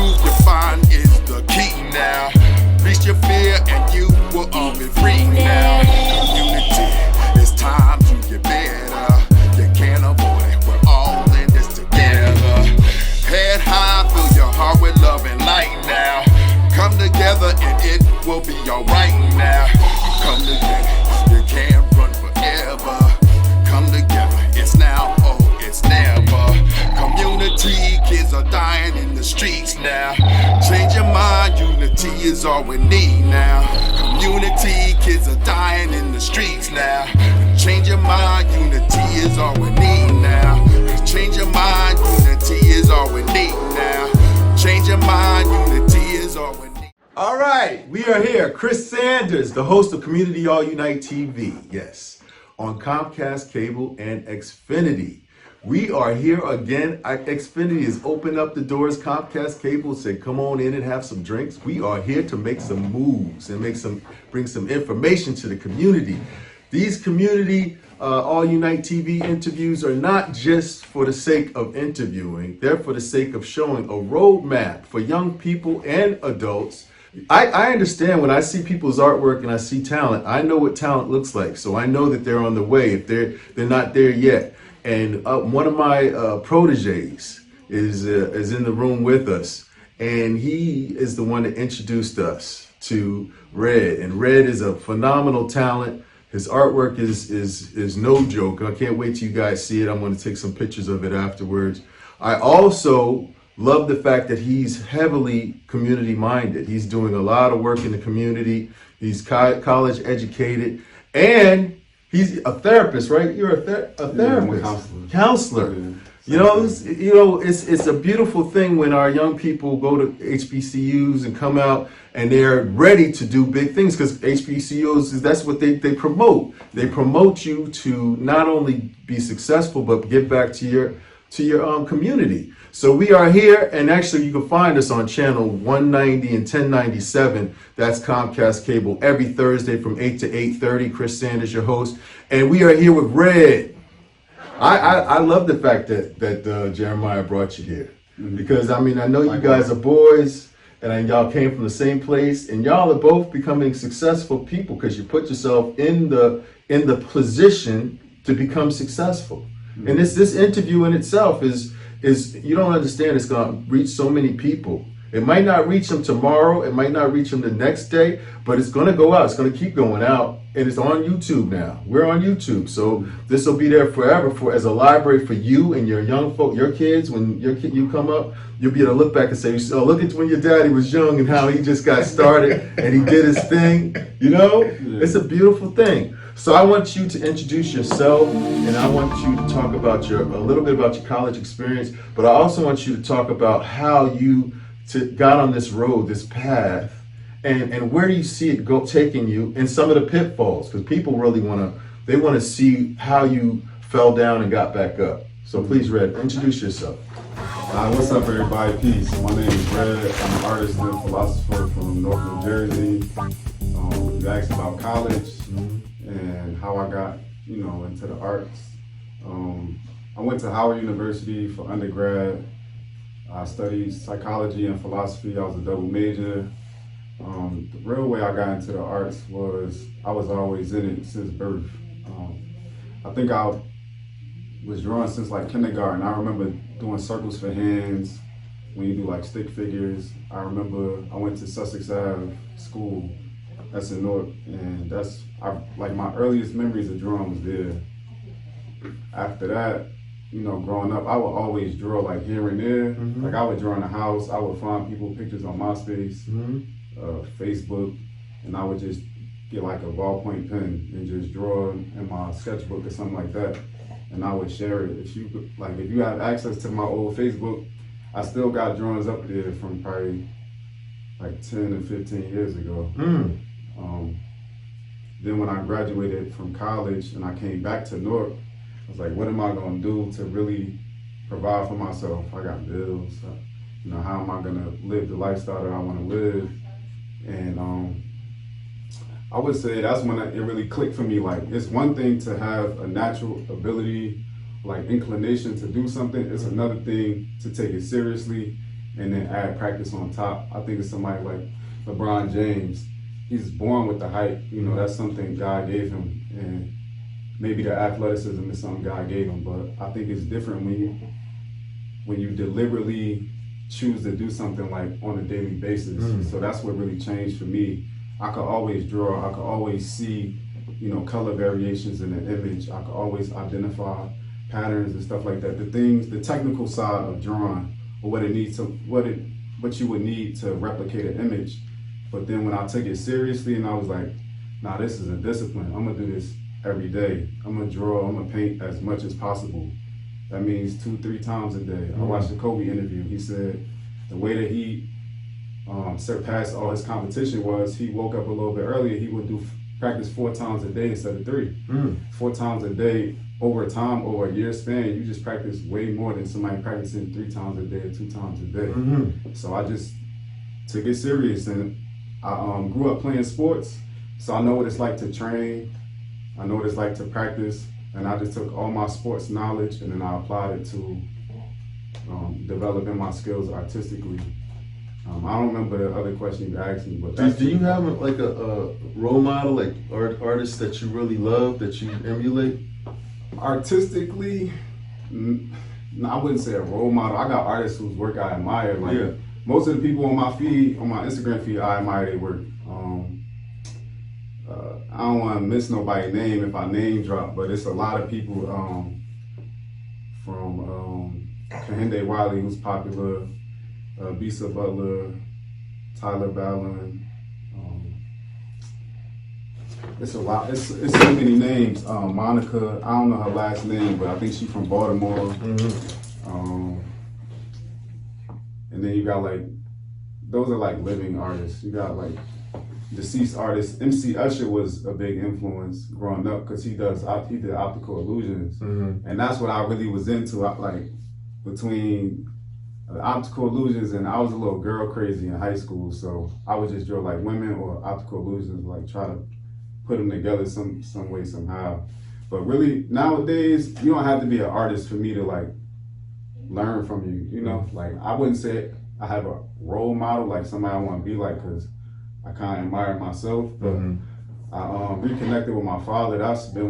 groove you find is the key now. Reach your fear and you will all be free now. Community, it's time to get better. You can't avoid it, we're all in this together. Head high, fill your heart with love and light now. Come together and it will be alright now. Come together, you can't run forever. Come together, it's now, oh, it's never. Community, kids are dying in the streets now. Change your mind, unity is all we need now. Community, kids are dying in the streets now. Change your mind, unity is all we need now. Change your mind, unity is all we need now. Change your mind, unity is all we need. All right, we are here. Chris Sanders, the host of Community All Unite TV, yes, on Comcast Cable and Xfinity. We are here again. Xfinity has opened up the doors. Comcast Cable said, come on in and have some drinks. We are here to make some moves and bring some information to the community. These Community All Unite TV interviews are not just for the sake of interviewing. They're for the sake of showing a roadmap for young people and adults. I understand when I see people's artwork and I see talent, I know what talent looks like. So I know that they're on the way if they're not there yet. And one of my proteges is in the room with us, and he is the one that introduced us to Red. And Red is a phenomenal talent. His artwork is no joke. I can't wait till you guys see it. I'm going to take some pictures of it afterwards. I also love the fact that he's heavily community minded. He's doing a lot of work in the community. He's college educated, and he's a therapist, right? You're a therapist, counselor. Yeah. You know, it's a beautiful thing when our young people go to HBCUs and come out and they're ready to do big things, because HBCUs, that's what they promote. They promote you to not only be successful but give back to your community. So we are here, and actually you can find us on channel 190 and 1097. That's Comcast Cable every Thursday from 8 to 8:30. Chris Sanders, your host, and we are here with Red. I love the fact that Jeremiah brought you here, because I mean, I know you guys are boys, and y'all came from the same place, and y'all are both becoming successful people because you put yourself in the position to become successful. And this interview in itself is you don't understand, it's going to reach so many people. It might not reach them tomorrow, it might not reach them the next day, but it's going to go out. It's going to keep going out, and it's on YouTube now. We're on YouTube, so this will be there forever as a library for you and your young folk, your kids. When you come up, you'll be able to look back and say, oh, look at when your daddy was young and how he just got started and he did his thing. You know, It's a beautiful thing. So I want you to introduce yourself, and I want you to talk about a little bit about your college experience, but I also want you to talk about how you got on this road, this path, and where do you see it taking you, and some of the pitfalls, because people really want to see how you fell down and got back up. So please, Red, introduce yourself. What's up, everybody? Peace. My name is Red. I'm an artist and philosopher from North New Jersey. You asked about college and how I got, into the arts. I went to Howard University for undergrad. I studied psychology and philosophy. I was a double major. The real way I got into the arts was I was always in it since birth. I think I was drawing since like kindergarten. I remember doing circles for hands when you do like stick figures. I remember I went to Sussex Ave School. That's in Newark, and like my earliest memories of drawing was there. After that, growing up, I would always draw like here and there. Like I would draw in the house. I would find people pictures on MySpace, Facebook, and I would just get like a ballpoint pen and just draw in my sketchbook or something like that, and I would share it. If you have access to my old Facebook, I still got drawings up there from probably like 10 and 15 years ago. Then when I graduated from college and I came back to Newark, I was like, what am I gonna do to really provide for myself? I got bills. How am I gonna live the lifestyle that I wanna live? And I would say that's when it really clicked for me. Like, it's one thing to have a natural ability, like inclination to do something. It's another thing to take it seriously and then add practice on top. I think it's somebody like LeBron James. He's born with the height, that's something God gave him, and maybe the athleticism is something God gave him, but I think it's different when you deliberately choose to do something like on a daily basis. So that's what really changed for me. I could always draw, I could always see, color variations in the image. I could always identify patterns and stuff like that. The technical side of drawing, or what you would need to replicate an image. But then when I took it seriously and I was like, nah, this is a discipline. I'm gonna do this every day. I'm gonna draw, I'm gonna paint as much as possible. That means 2-3 times a day. I watched the Kobe interview. He said the way that he surpassed all his competition was he woke up a little bit earlier. He would practice 4 times a day instead of 3. 4 times a day over time, over a year span, you just practice way more than somebody practicing 3 times a day or 2 times a day. So I just took it serious, and I grew up playing sports, so I know what it's like to train. I know what it's like to practice, and I just took all my sports knowledge and then I applied it to developing my skills artistically. I don't remember the other question you asked me, but do you have like a role model, like artists that you really love, that you emulate? Artistically, I wouldn't say a role model. I got artists whose work I admire. Like most of the people on my Instagram feed, I admire their work. I don't want to miss nobody's name if I name drop, but it's a lot of people from Kehinde Wiley, who's popular, Bisa Butler, Tyler Ballin. It's a lot. It's so many names. Monica, I don't know her last name, but I think she's from Baltimore. And then you got those are living artists. You got deceased artists. MC Usher was a big influence growing up because he did optical illusions, and that's what I really was into. Between optical illusions, and I was a little girl crazy in high school, so I would just draw women or optical illusions, try to put them together some way, somehow. But really, nowadays, you don't have to be an artist for me to learn from you, I wouldn't say I have a role model, somebody I want to be because I kind of admire myself, but I reconnected with my father. That's been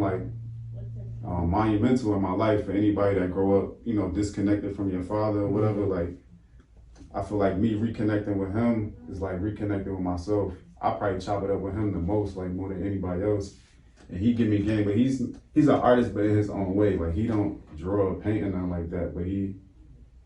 monumental in my life for anybody that grow up, disconnected from your father or whatever. I feel like me reconnecting with him is reconnecting with myself. I probably chop it up with him the most, more than anybody else. And he give me game, but he's an artist, but in his own way. He don't draw or paint or nothing like that, but he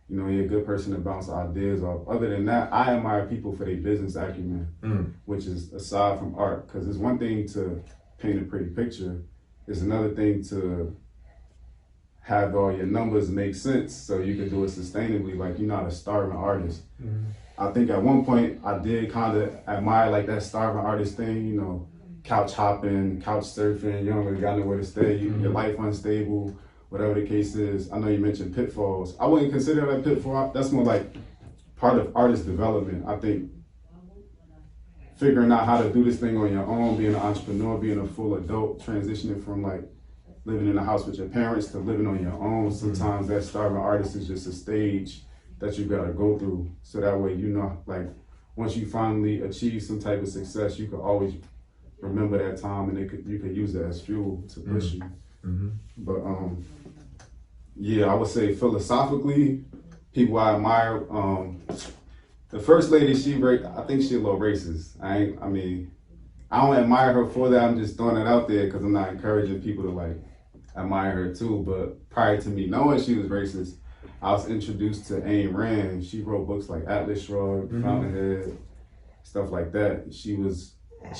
a good person to bounce ideas off. Other than that, I admire people for their business acumen, which is aside from art, because it's one thing to paint a pretty picture. It's another thing to have all your numbers make sense so you can do it sustainably. You're not a starving artist. I think at one point I did kind of admire that starving artist thing, couch hopping, couch surfing, you don't really got nowhere to stay, your life unstable, whatever the case is. I know you mentioned pitfalls. I wouldn't consider that a pitfall. That's more part of artist development. I think figuring out how to do this thing on your own, being an entrepreneur, being a full adult, transitioning from living in a house with your parents to living on your own. Sometimes that starving artist is just a stage that you gotta go through. So that way, once you finally achieve some type of success, you can always remember that time, and you could use it as fuel to push you. But I would say philosophically, people I admire, the first lady, I think she's a little racist. I don't admire her for that. I'm just throwing it out there because I'm not encouraging people to admire her too. But prior to me knowing she was racist, I was introduced to Ayn Rand. She wrote books like Atlas Shrugged, Fountainhead, stuff like that. She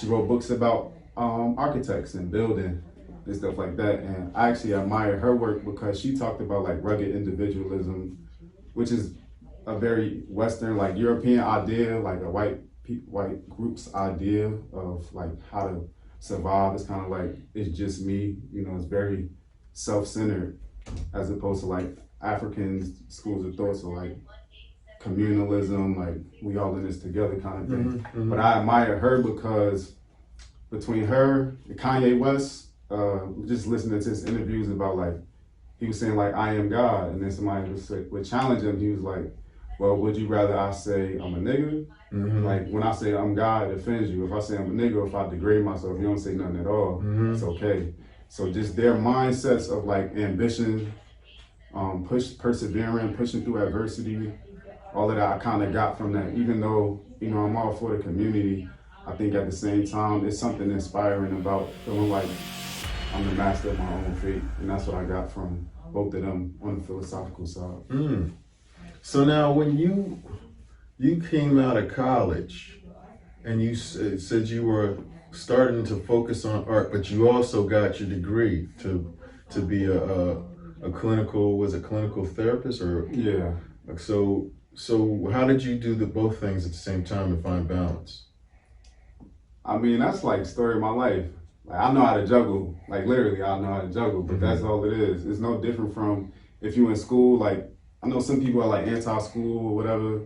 wrote books about architects and building and stuff like that. And I actually admire her work because she talked about rugged individualism, which is a very Western, European idea, a white group's idea of how to survive. It's kind of it's just me, it's very self-centered, as opposed to African schools of thought, so communalism, we all in this together kind of thing. But I admire her because between her and Kanye West, just listening to his interviews about he was saying I am God, and then somebody would challenge him. He was well, would you rather I say I'm a nigga? Like when I say I'm God, it offends you. If I say I'm a nigga, if I degrade myself, you don't say nothing at all, it's okay. So just their mindsets of like ambition, persevering, pushing through adversity, all of that I kind of got from that. Even though, you know, I'm all for the community, I think at the same time, it's something inspiring about feeling like I'm the master of my own fate. And that's what I got from both of them on the philosophical side. So now when you came out of college and you said you were starting to focus on art, but you also got your degree to be a clinical, was a clinical therapist or? Yeah. So how did you do both things at the same time and find balance? I mean, that's like the story of my life. Like I know how to juggle, like literally I know how to juggle, but that's all it is. It's no different from if you in school, like I know some people are like anti-school or whatever,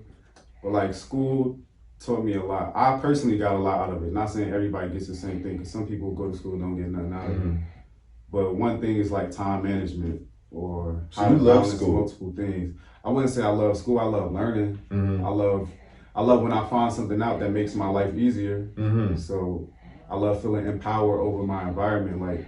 but like school taught me a lot. I personally got a lot out of it. Not saying everybody gets the same thing, because some people go to school and don't get nothing out of it. But one thing is like time management or how to balance multiple things. I wouldn't say I love school. I love learning. I love when I find something out that makes my life easier. So I love feeling empowered over my environment. Like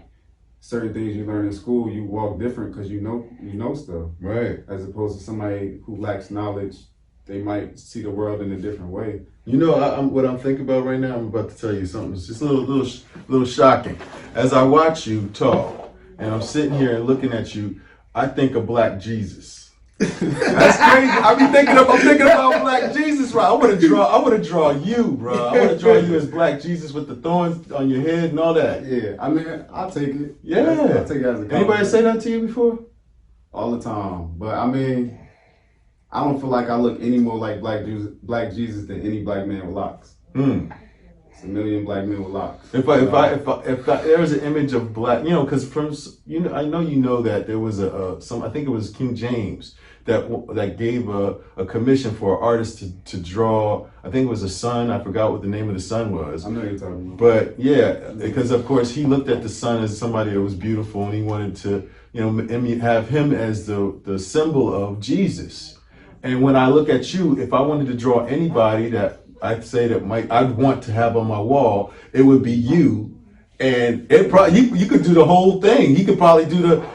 certain things you learn in school, you walk different because you know stuff. Right. As opposed to somebody who lacks knowledge, they might see the world in a different way. You know, what I'm thinking about right now, I'm about to tell you something. It's just a little shocking. As I watch you talk, and I'm sitting here and looking at you, I think of Black Jesus. That's crazy. I'm thinking about Black Jesus, right? I want to draw you, bro. I want to draw you as Black Jesus with the thorns on your head and all that. Yeah, I mean, I'll take it. Yeah, I'll take it as a compliment. Anybody say that to you before? All the time, but I mean, I don't feel like I look any more like Black Jesus than any black man with locks. It's a million black men with locks. If there was an image of black, you know, because I know you know that there was I think it was King James that gave a commission for an artist to draw. I think it was a sun. I forgot what the name of the sun was. I know you're talking about. But yeah, because of course he looked at the sun as somebody that was beautiful, and he wanted to, you know, have him as the symbol of Jesus. And when I look at you, if I wanted to draw anybody that I'd say that I'd want to have on my wall, it would be you. And it probably you could do the whole thing. You could probably do the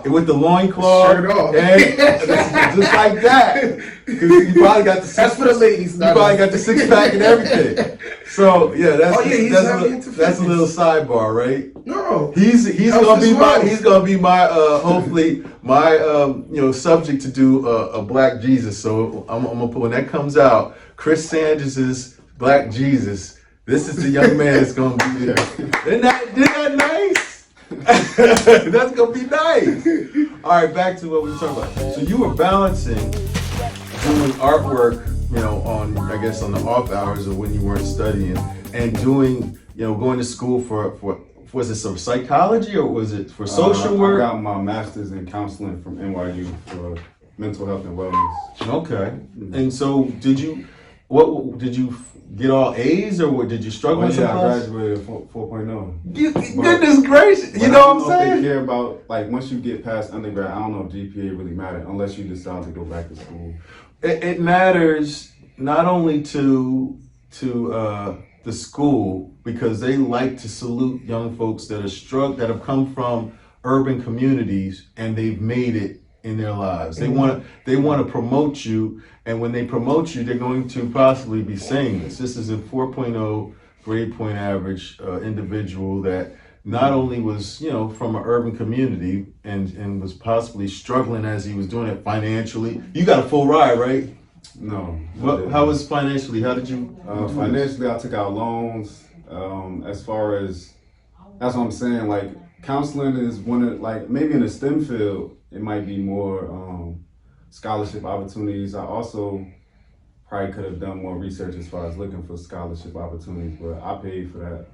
with the loincloth shirt off, and just like that. You probably got the that's for the ladies. You probably got the 6-pack and everything. So yeah, that's a little sidebar, right? No, he's gonna be my hopefully my subject to do a Black Jesus. So I'm gonna put, when that comes out, Chris Sanders' Black Jesus. This is the young man that's gonna be there. Isn't that nice? That's gonna be nice. All right, back to what we were talking about. So you were balancing doing artwork, you know, on the off hours or when you weren't studying, and doing, you know, going to school for was it some psychology or was it for social work? I got my master's in counseling from NYU for mental health and wellness. Okay. And so did you get all A's or did you struggle with something? I graduated 4.0. Goodness gracious, you know what I'm saying? They care about, like, once you get past undergrad, I don't know if GPA really matters unless you decide to go back to school. It matters not only to the school, because they like to salute young folks that have come from urban communities and they've made it in their lives. They want to promote you, and when they promote you, they're going to possibly be saying this. This is a 4.0 grade point average individual that not only was, you know, from an urban community and was possibly struggling as he was doing it financially. You got a full ride, right? No. How was financially? How did you? Financially, I took out loans. As far as, that's what I'm saying. Like, counseling is one of, like, maybe in the STEM field, it might be more scholarship opportunities. I also probably could have done more research as far as looking for scholarship opportunities, but I paid for that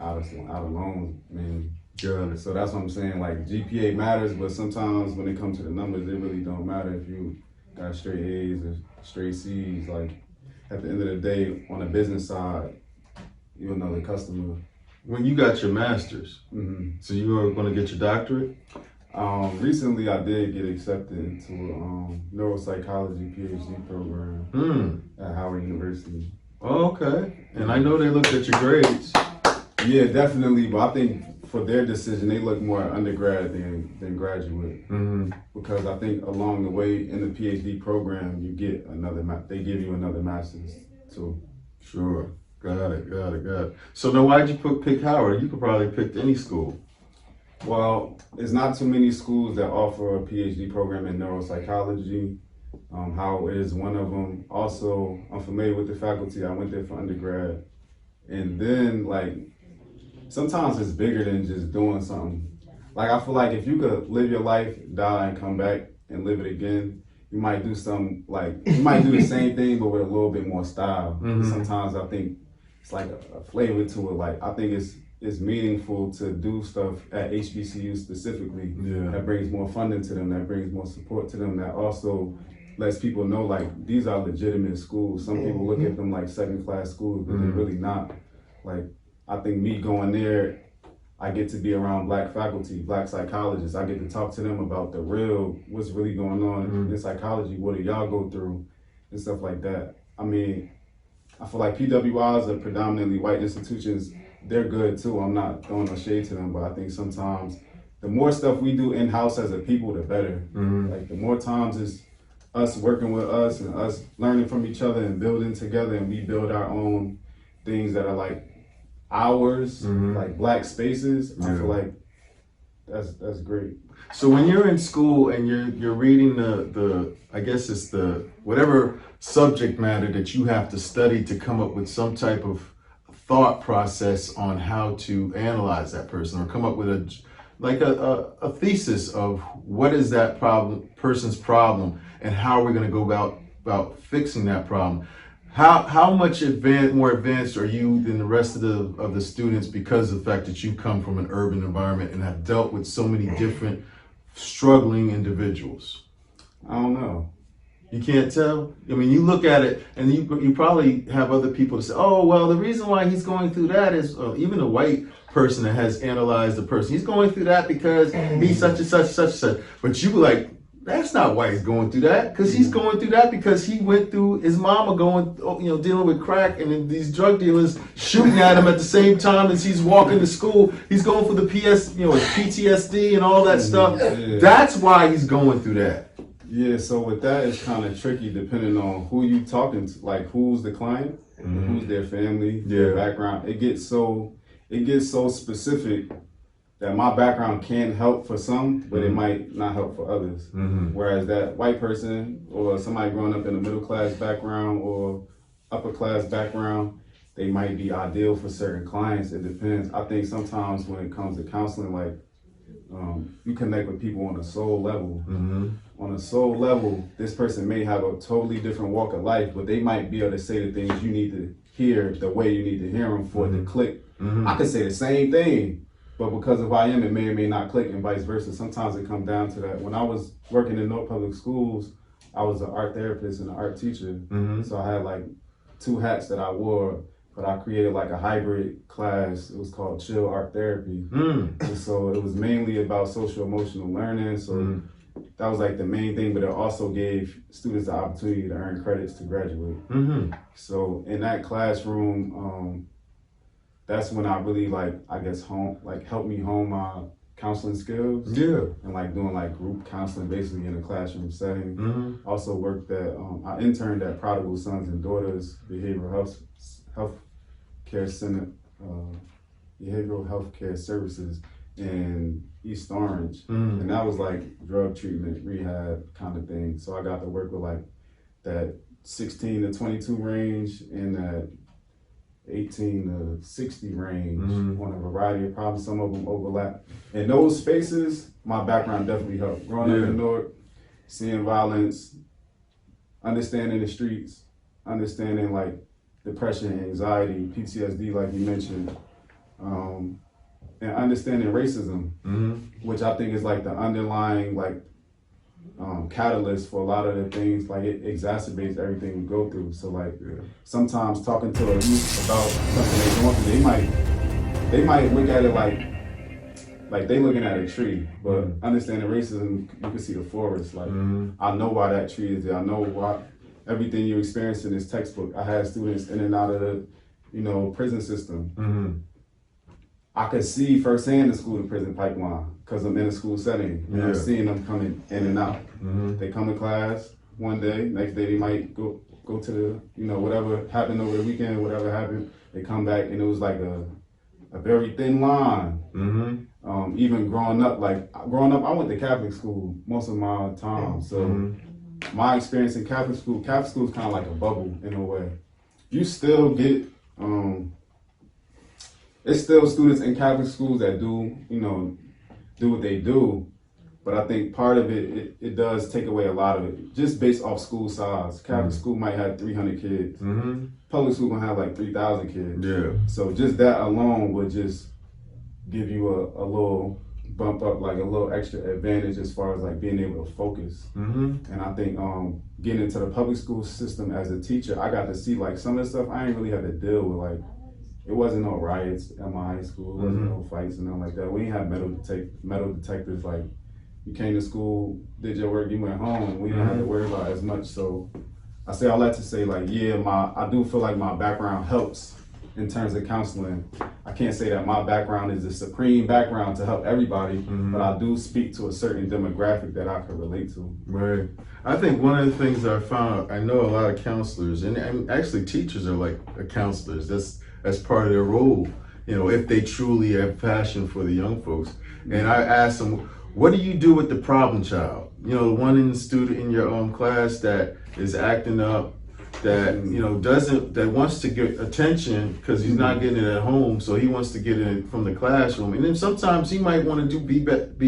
out of loans. I mean, so that's what I'm saying. Like, GPA matters, but sometimes when it comes to the numbers, it really don't matter if you got straight A's or straight C's. Like, at the end of the day, on the business side, you'll know the customer. When you got your master's, so you were going to get your doctorate? Recently I did get accepted into a neuropsychology PhD program at Howard University. Oh, okay. And I know they looked at your grades. Yeah, definitely. But I think for their decision, they look more at undergrad than graduate. Because I think along the way in the PhD program, you get they give you another master's too. Sure. Got it. So now why'd you pick Howard? You could probably pick any school. Well, there's not too many schools that offer a PhD program in neuropsychology. Howard is one of them. Also, I'm familiar with the faculty. I went there for undergrad. And then, like, sometimes it's bigger than just doing something. Like, I feel like if you could live your life, die, and come back and live it again, you might do something, like, you might do the same thing, but with a little bit more style. Sometimes I think it's like a flavor to it. Like, I think it's meaningful to do stuff at HBCU specifically that brings more funding to them, that brings more support to them, that also lets people know like these are legitimate schools. Some people look at them like second-class schools, but they're really not. Like, I think me going there, I get to be around Black faculty, Black psychologists. I get to talk to them about the real, what's really going on in psychology, what do y'all go through, and stuff like that. I mean, I feel like PWIs are predominantly white institutions. They're good too. I'm not throwing no shade to them, but I think sometimes the more stuff we do in-house as a people, the better. Like the more times it's us working with us and us learning from each other and building together, and we build our own things that are like ours, like Black spaces. I feel like that's great. So when you're in school and you're reading the I guess it's the whatever subject matter that you have to study to come up with some type of thought process on how to analyze that person or come up with a thesis of what is that person's problem and how we're going to go about fixing that problem. How much more advanced are you than the rest of the students because of the fact that you come from an urban environment and have dealt with so many different struggling individuals? I don't know. You can't tell? I mean, you look at it and you probably have other people to say, oh, well, the reason why he's going through that is, even a white person that has analyzed the person, he's going through that because he's such and such, such and such. But you be like, that's not why he's going through that, because he's going through that because he went through his mama dealing with crack and then these drug dealers shooting at him at the same time as he's walking to school. He's going for the PTSD and all that stuff. Yeah. That's why he's going through that. Yeah, so with that, it's kind of tricky depending on who you talking to, like who's the client, and who's their family, their background. It gets so specific that my background can help for some, but it might not help for others. Whereas that white person or somebody growing up in a middle class background or upper class background, they might be ideal for certain clients. It depends. I think sometimes when it comes to counseling, like you connect with people on a soul level. On a soul level, this person may have a totally different walk of life, but they might be able to say the things you need to hear the way you need to hear them for it to click. I could say the same thing, but because of who I am, it may or may not click, and vice versa. Sometimes it comes down to that. When I was working in North Public Schools, I was an art therapist and an art teacher. So I had like two hats that I wore, but I created like a hybrid class. It was called Chill Art Therapy. And so it was mainly about social emotional learning. So that was like the main thing, but it also gave students the opportunity to earn credits to graduate. So in that classroom, that's when I really helped me hone my counseling skills. And like doing like group counseling basically in a classroom setting. Also worked I interned at Prodigal Sons and Daughters Behavioral Health Care Center, Behavioral Health Care Services in East Orange. And that was like drug treatment, rehab kind of thing. So I got to work with like that 16 to 22 range and that 18 to 60 range on a variety of problems. Some of them overlap. In those spaces, my background definitely helped. Growing up in Newark, seeing violence, understanding the streets, understanding like depression, anxiety, PTSD, like you mentioned, and understanding racism, which I think is like the underlying catalyst for a lot of the things. Like it exacerbates everything we go through. So like sometimes talking to a youth about something they're going through, they might look at it like, like they looking at a tree, but understanding racism, you can see the forest. Like I know why that tree is there. I know why everything you experience in this textbook. I had students in and out of the, prison system. I could see firsthand the school to prison pipeline because I'm in a school setting and I'm seeing them coming in and out. They come to class one day, next day they might go to the, whatever happened over the weekend, whatever happened, they come back and it was like a very thin line. Even growing up, I went to Catholic school most of my time. So my experience in Catholic school is kind of like a bubble in a way. You still get, it's still students in Catholic schools that do what they do. But I think part of it does take away a lot of it, just based off school size. Catholic school might have 300 kids. Public school gonna have like 3,000 kids. Yeah. So just that alone would just give you a little bump up, like a little extra advantage as far as like being able to focus. And I think getting into the public school system as a teacher, I got to see like some of the stuff I ain't really had to deal with. Like it wasn't no riots at my high school, it wasn't no fights and nothing like that. We ain't have metal detectors. Like you came to school, did your work, you went home. We didn't have to worry about it as much. So I say all that to say, like, I do feel like my background helps in terms of counseling. I can't say that my background is the supreme background to help everybody, but I do speak to a certain demographic that I could relate to. Right. I think one of the things I found, I know a lot of counselors, and actually teachers are like counselors. That's part of their role, if they truly have passion for the young folks. And I asked them, what do you do with the problem child? The one in the student in your class that is acting up, that that wants to get attention because he's not getting it at home, so he wants to get it from the classroom. And then sometimes he might want to be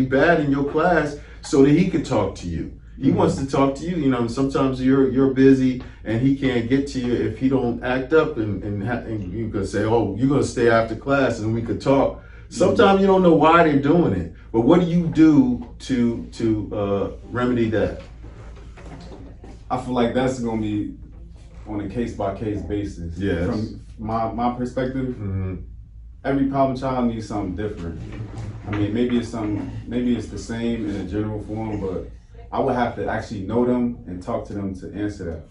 bad in your class so that he could talk to you. He wants to talk to you, and sometimes you're busy and he can't get to you if he don't act up, and you could say, oh, you're gonna stay after class and we could talk. Sometimes you don't know why they're doing it, but what do you do to remedy that? I feel like that's gonna be on a case-by-case basis. Yes. From my perspective, every problem child needs something different. I mean, maybe it's the same in a general form, but I would have to actually know them and talk to them to answer that.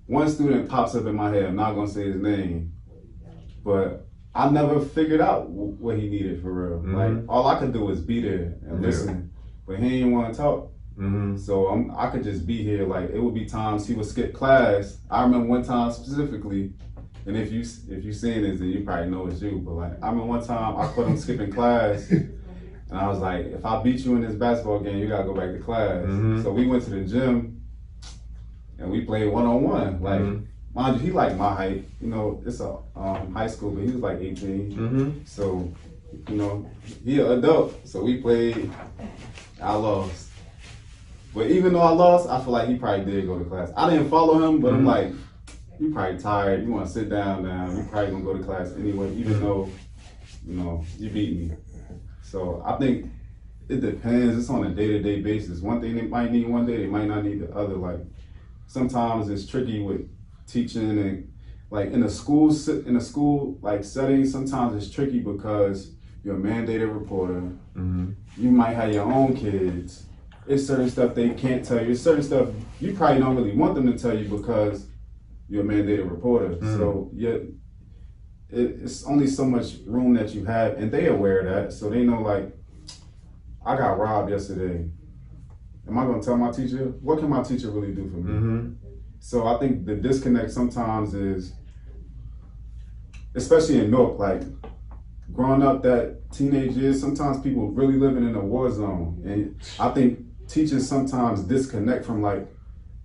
One student pops up in my head, I'm not gonna say his name, but I never figured out what he needed for real. Like all I could do was be there and listen, but he didn't want to talk. So I could just be here. Like it would be times he would skip class. I remember one time specifically, and if you seen this, then you probably know it's you. But like I remember one time I caught him skipping class, and I was like, if I beat you in this basketball game, you gotta go back to class. So we went to the gym, and we played 1-on-1. Like mind you, he like my height. It's a high school, but he was like 18. So he an adult. So we played. I lost. But even though I lost, I feel like he probably did go to class. I didn't follow him, but I'm like, you probably tired. You want to sit down now. You probably gonna go to class anyway, even though, you beat me. So I think it depends. It's on a day-to-day basis. One thing they might need one day, they might not need the other. Like sometimes it's tricky with teaching and like in a school like setting. Sometimes it's tricky because you're a mandated reporter. You might have your own kids. It's certain stuff they can't tell you. It's certain stuff you probably don't really want them to tell you because you're a mandated reporter. So it's only so much room that you have, and they aware of that. So they know, like, I got robbed yesterday. Am I gonna tell my teacher? What can my teacher really do for me? So I think the disconnect sometimes is, especially in Newark, like growing up that teenage years, sometimes people really living in a war zone. And I think teachers sometimes disconnect from, like,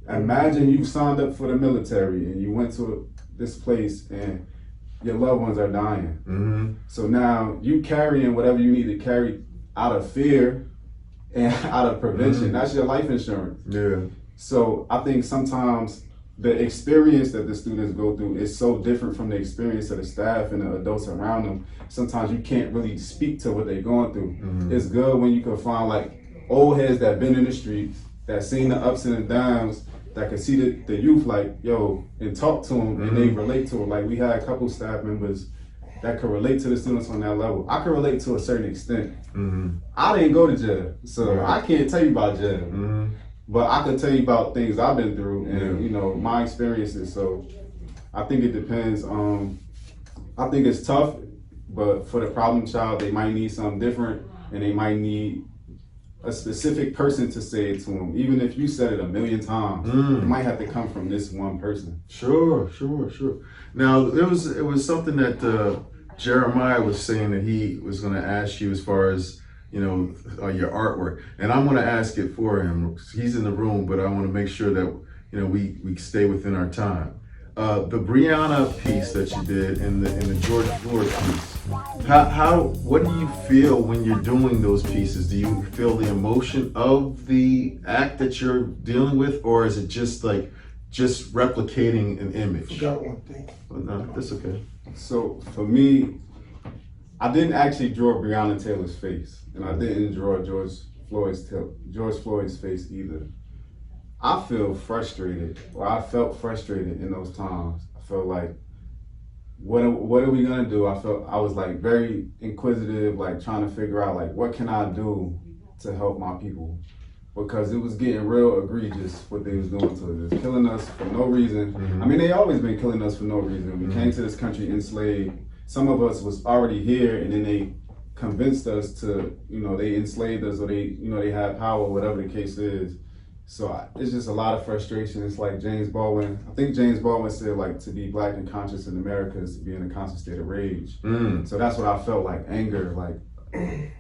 imagine you signed up for the military and you went to this place and your loved ones are dying. So now you carrying whatever you need to carry out of fear and out of prevention. That's your life insurance. So I think sometimes the experience that the students go through is so different from the experience of the staff and the adults around them. Sometimes you can't really speak to what they're going through. It's good when you can find like old heads that been in the streets, that seen the ups and the downs, that can see the youth like, yo, and talk to them and they relate to them. Like we had a couple staff members that could relate to the students on that level. I can relate to a certain extent. Mm-hmm. I didn't go to jail, so Right. I can't tell you about jail. Mm-hmm. But I can tell you about things I've been through and you know my experiences. So I think it depends. I think it's tough, but for the problem child, they might need something different, and they might need a specific person to say it to them. Even if you said it a million times, it might have to come from this one person. Sure. Now it was something that Jeremiah was saying that he was going to ask you as far as your artwork, and I'm going to ask it for him. He's in the room, but I want to make sure that we stay within our time. The Brianna piece that you did and the George Floyd piece. What do you feel when you're doing those pieces? Do you feel the emotion of the act that you're dealing with, or is it just replicating an image? Forgot one thing. Oh, no, that's okay. So for me, I didn't actually draw Breonna Taylor's face, and I didn't draw George Floyd's face either. I feel frustrated, or I felt frustrated in those times. I felt like, what are we gonna do? I was like very inquisitive, like trying to figure out like what can I do to help my people, because it was getting real egregious what they was doing to us, just killing us for no reason. Mm-hmm. I mean, they always been killing us for no reason. We came to this country enslaved. Some of us was already here, and then they convinced us to, they enslaved us, or they had power, whatever the case is. So it's just a lot of frustration. It's like James Baldwin. I think James Baldwin said like to be black and conscious in America is to be in a constant state of rage. So that's what I felt like, anger, like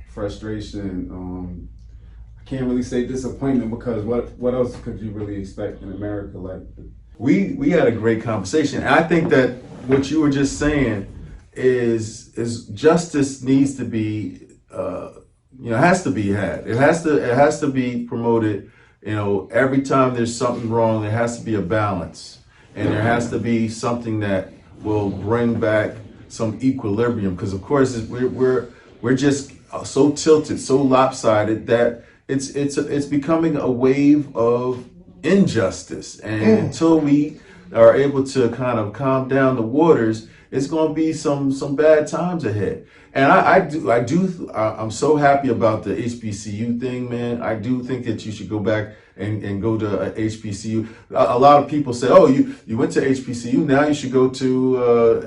frustration. I can't really say disappointment, because what else could you really expect in America? Like We had a great conversation, and I think that what you were just saying is justice needs to be has to be had. It has to be promoted. Every time there's something wrong, there has to be a balance, and there has to be something that will bring back some equilibrium. Because of course we're just so tilted, so lopsided that it's becoming a wave of injustice, and until we are able to kind of calm down the waters, it's going to be some bad times ahead. And I'm so happy about the HBCU thing, man. I do think that you should go back and go to a HBCU. A lot of people say, oh, you went to HBCU, now you should go to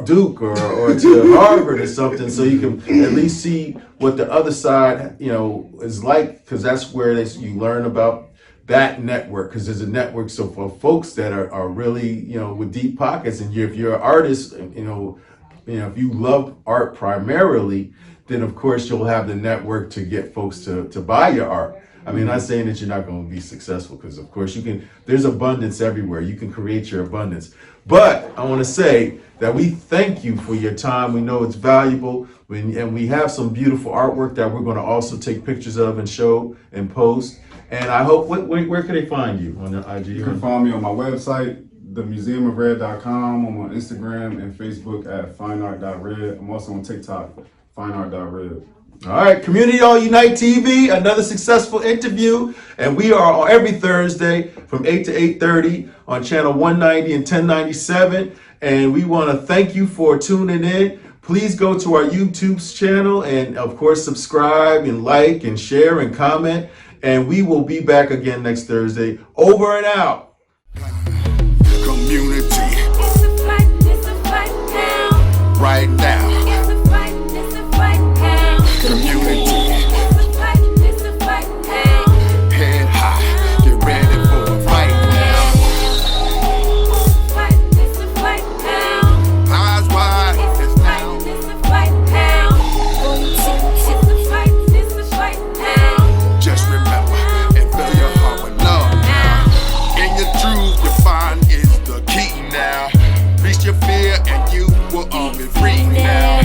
Duke or to Harvard or something, so you can at least see what the other side, is like, because that's where you learn about that network, because there's a network for folks that are really, with deep pockets. And if you're an artist, if you love art primarily, then of course you'll have the network to get folks to buy your art. I mean, not saying that you're not going to be successful, because of course there's abundance everywhere. You can create your abundance. But I want to say that we thank you for your time. We know it's valuable, and we have some beautiful artwork that we're going to also take pictures of and show and post. And I hope, where can they find you on the IG? You can find me on my website, themuseumofred.com. I'm on Instagram and Facebook at fineart.red. I'm also on TikTok, fineart.red. All right, Community All Unite TV, another successful interview. And we are on every Thursday from 8 to 8:30 on channel 190 and 1097. And we want to thank you for tuning in. Please go to our YouTube channel and, of course, subscribe and like and share and comment. And we will be back again next Thursday. Over and out. Community It's a fight now. right now. It's a fight now. Community It's a fight now. head high, get ready for a fight now. It's a fight now. Eyes wide, it's now. It's a fight now. It's a fight now. Just remember and fill your heart with love now. In your truth, you find is the key now. Reach your fear and you will all be free now.